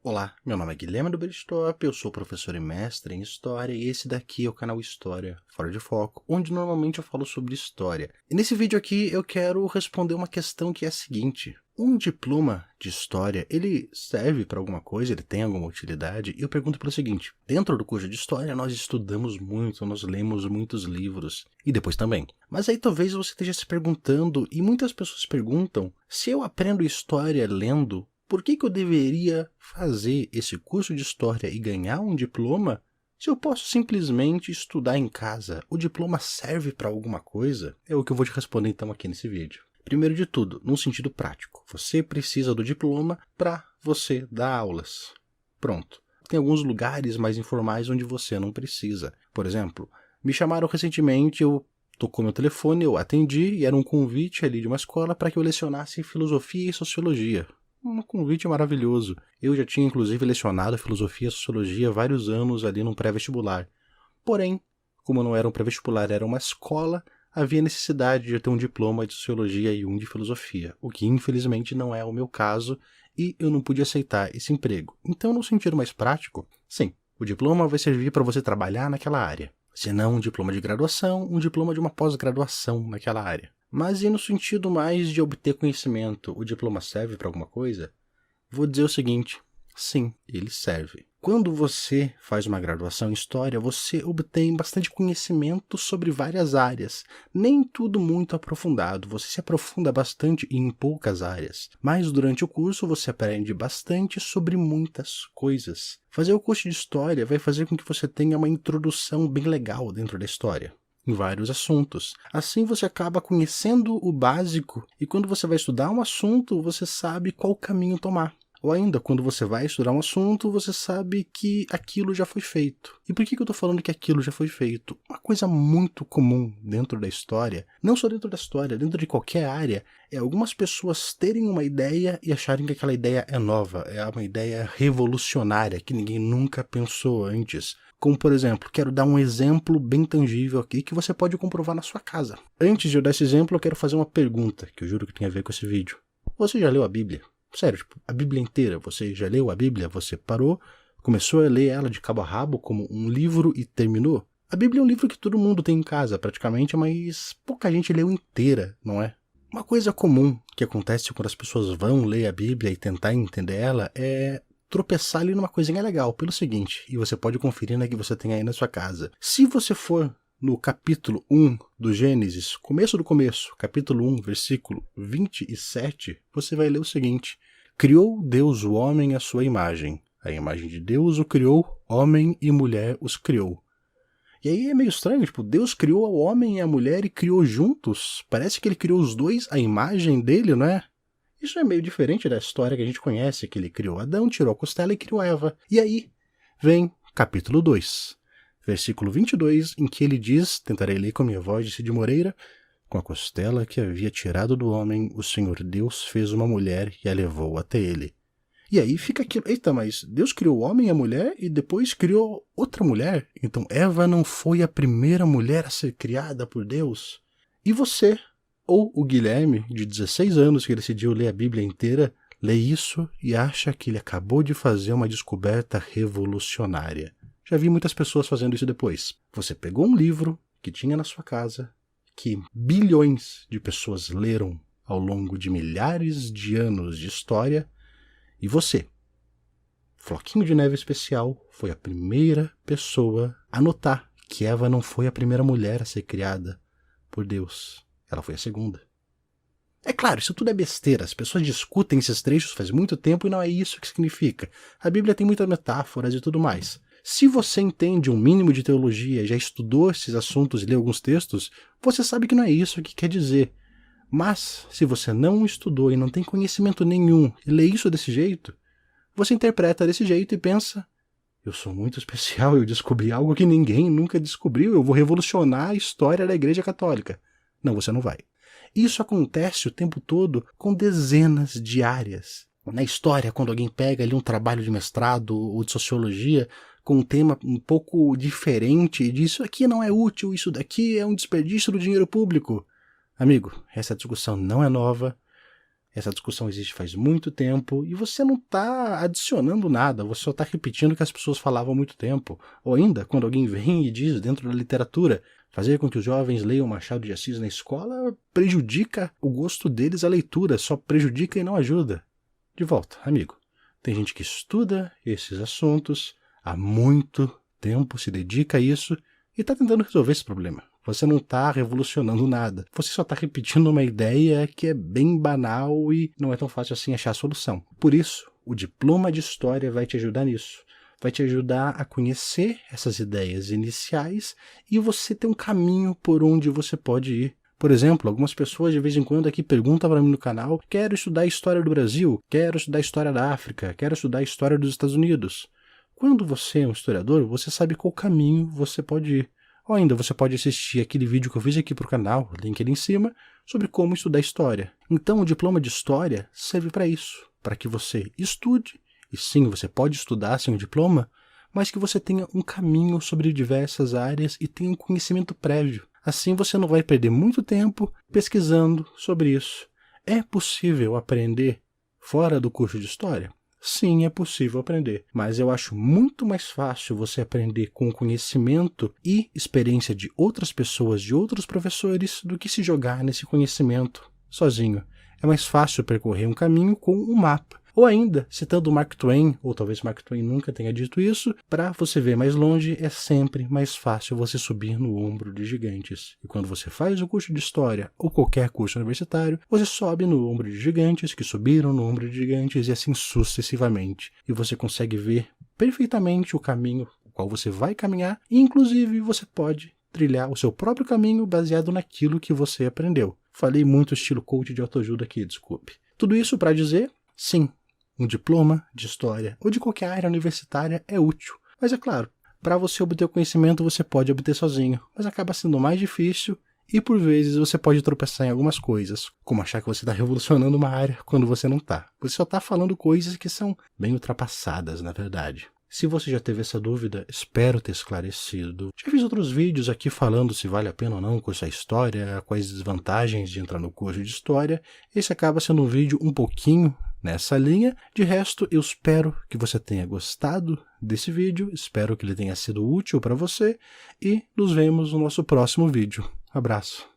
Olá, meu nome é Guilherme do Bristop, eu sou professor e mestre em História e esse daqui é o canal História Fora de Foco, onde normalmente eu falo sobre História. E nesse vídeo aqui eu quero responder uma questão que é a seguinte: um diploma de História, ele serve para alguma coisa, ele tem alguma utilidade? E eu pergunto pelo seguinte: dentro do curso de História nós estudamos muito, nós lemos muitos livros, e depois também. Mas aí talvez você esteja se perguntando, e muitas pessoas perguntam, se eu aprendo História lendo, por que eu deveria fazer esse curso de História e ganhar um diploma se eu posso simplesmente estudar em casa? O diploma serve para alguma coisa? É o que eu vou te responder então aqui nesse vídeo. Primeiro de tudo, num sentido prático, você precisa do diploma para você dar aulas. Pronto. Tem alguns lugares mais informais onde você não precisa. Por exemplo, me chamaram recentemente, tocou meu telefone, eu atendi e era um convite ali de uma escola para que eu lecionasse filosofia e sociologia. Um convite maravilhoso. Eu já tinha inclusive lecionado filosofia e sociologia há vários anos ali num pré-vestibular. Porém, como não era um pré-vestibular, era uma escola, havia necessidade de ter um diploma de sociologia e um de filosofia, o que infelizmente não é o meu caso e eu não pude aceitar esse emprego. Então, no sentido mais prático, sim, o diploma vai servir para você trabalhar naquela área. Se não um diploma de graduação, um diploma de uma pós-graduação naquela área. Mas e no sentido mais de obter conhecimento, o diploma serve para alguma coisa? Vou dizer o seguinte: sim, ele serve. Quando você faz uma graduação em História, você obtém bastante conhecimento sobre várias áreas. Nem tudo muito aprofundado, você se aprofunda bastante em poucas áreas. Mas durante o curso você aprende bastante sobre muitas coisas. Fazer o curso de História vai fazer com que você tenha uma introdução bem legal dentro da história, em vários assuntos. Assim você acaba conhecendo o básico e quando você vai estudar um assunto, você sabe qual caminho tomar. Ou ainda, quando você vai estudar um assunto, você sabe que aquilo já foi feito. E por que eu estou falando que aquilo já foi feito? Uma coisa muito comum dentro da história, não só dentro da história, dentro de qualquer área, é algumas pessoas terem uma ideia e acharem que aquela ideia é nova, é uma ideia revolucionária que ninguém nunca pensou antes. Como, por exemplo, quero dar um exemplo bem tangível aqui que você pode comprovar na sua casa. Antes de eu dar esse exemplo, eu quero fazer uma pergunta, que eu juro que tem a ver com esse vídeo. Você já leu a Bíblia? Sério, tipo, a Bíblia inteira. Você já leu a Bíblia? Você parou, começou a ler ela de cabo a rabo como um livro e terminou? A Bíblia é um livro que todo mundo tem em casa, praticamente, mas pouca gente leu inteira, não é? Uma coisa comum que acontece quando as pessoas vão ler a Bíblia e tentar entender ela é tropeçar ali numa coisinha legal, pelo seguinte, e você pode conferir na que você tem aí na sua casa. Se você for no capítulo 1 do Gênesis, começo do começo, capítulo 1, versículo 27, você vai ler o seguinte: criou Deus o homem à sua imagem. A imagem de Deus o criou, homem e mulher os criou. E aí é meio estranho, tipo, Deus criou o homem e a mulher e criou juntos. Parece que ele criou os dois à imagem dele, não é? Isso é meio diferente da história que a gente conhece, que ele criou Adão, tirou a costela e criou Eva. E aí vem capítulo 2, versículo 22, em que ele diz, tentarei ler com a minha voz de Cid Moreira: com a costela que havia tirado do homem, o Senhor Deus fez uma mulher e a levou até ele. E aí fica aquilo, eita, mas Deus criou o homem e a mulher e depois criou outra mulher? Então Eva não foi a primeira mulher a ser criada por Deus? E você, ou o Guilherme, de 16 anos, que decidiu ler a Bíblia inteira, lê isso e acha que ele acabou de fazer uma descoberta revolucionária. Já vi muitas pessoas fazendo isso depois. Você pegou um livro que tinha na sua casa, que bilhões de pessoas leram ao longo de milhares de anos de história, e você, floquinho de neve especial, foi a primeira pessoa a notar que Eva não foi a primeira mulher a ser criada por Deus. Ela foi a segunda. É claro, isso tudo é besteira. As pessoas discutem esses trechos faz muito tempo e não é isso que significa. A Bíblia tem muitas metáforas e tudo mais. Se você entende um mínimo de teologia, já estudou esses assuntos e leu alguns textos, você sabe que não é isso que quer dizer. Mas, se você não estudou e não tem conhecimento nenhum e lê isso desse jeito, você interpreta desse jeito e pensa: eu sou muito especial, eu descobri algo que ninguém nunca descobriu, eu vou revolucionar a história da Igreja Católica. Não, você não vai. Isso acontece o tempo todo com dezenas de áreas. Na história, quando alguém pega ali um trabalho de mestrado ou de sociologia com um tema um pouco diferente e diz: isso aqui não é útil, isso daqui é um desperdício do dinheiro público. Amigo, essa discussão não é nova. Essa discussão existe faz muito tempo e você não está adicionando nada, você só está repetindo o que as pessoas falavam há muito tempo. Ou ainda, quando alguém vem e diz dentro da literatura, fazer com que os jovens leiam Machado de Assis na escola prejudica o gosto deles à leitura, só prejudica e não ajuda. De volta, amigo. Tem gente que estuda esses assuntos há muito tempo, se dedica a isso e está tentando resolver esse problema. Você não está revolucionando nada. Você só está repetindo uma ideia que é bem banal e não é tão fácil assim achar a solução. Por isso, o diploma de História vai te ajudar nisso. Vai te ajudar a conhecer essas ideias iniciais e você ter um caminho por onde você pode ir. Por exemplo, algumas pessoas de vez em quando aqui perguntam para mim no canal: quero estudar a história do Brasil, quero estudar a história da África, quero estudar a história dos Estados Unidos. Quando você é um historiador, você sabe qual caminho você pode ir. Ou ainda você pode assistir aquele vídeo que eu fiz aqui para o canal, link ali em cima, sobre como estudar história. Então o diploma de História serve para isso, para que você estude, e sim, você pode estudar sem um diploma, mas que você tenha um caminho sobre diversas áreas e tenha um conhecimento prévio. Assim você não vai perder muito tempo pesquisando sobre isso. É possível aprender fora do curso de História? Sim, é possível aprender, mas eu acho muito mais fácil você aprender com o conhecimento e experiência de outras pessoas, de outros professores, do que se jogar nesse conhecimento sozinho. É mais fácil percorrer um caminho com um mapa. Ou ainda, citando Mark Twain, ou talvez Mark Twain nunca tenha dito isso, para você ver mais longe, é sempre mais fácil você subir no ombro de gigantes. E quando você faz o curso de História, ou qualquer curso universitário, você sobe no ombro de gigantes, que subiram no ombro de gigantes, e assim sucessivamente. E você consegue ver perfeitamente o caminho o qual você vai caminhar, e inclusive você pode trilhar o seu próprio caminho baseado naquilo que você aprendeu. Falei muito estilo coach de autoajuda aqui, desculpe. Tudo isso para dizer, sim, um diploma de História ou de qualquer área universitária é útil. Mas é claro, para você obter o conhecimento você pode obter sozinho, mas acaba sendo mais difícil e por vezes você pode tropeçar em algumas coisas, como achar que você está revolucionando uma área quando você não está. Você só está falando coisas que são bem ultrapassadas, na verdade. Se você já teve essa dúvida, espero ter esclarecido. Já fiz outros vídeos aqui falando se vale a pena ou não cursar História, quais desvantagens de entrar no curso de História. Esse acaba sendo um vídeo um pouquinho nessa linha. De resto, eu espero que você tenha gostado desse vídeo, espero que ele tenha sido útil para você e nos vemos no nosso próximo vídeo. Abraço!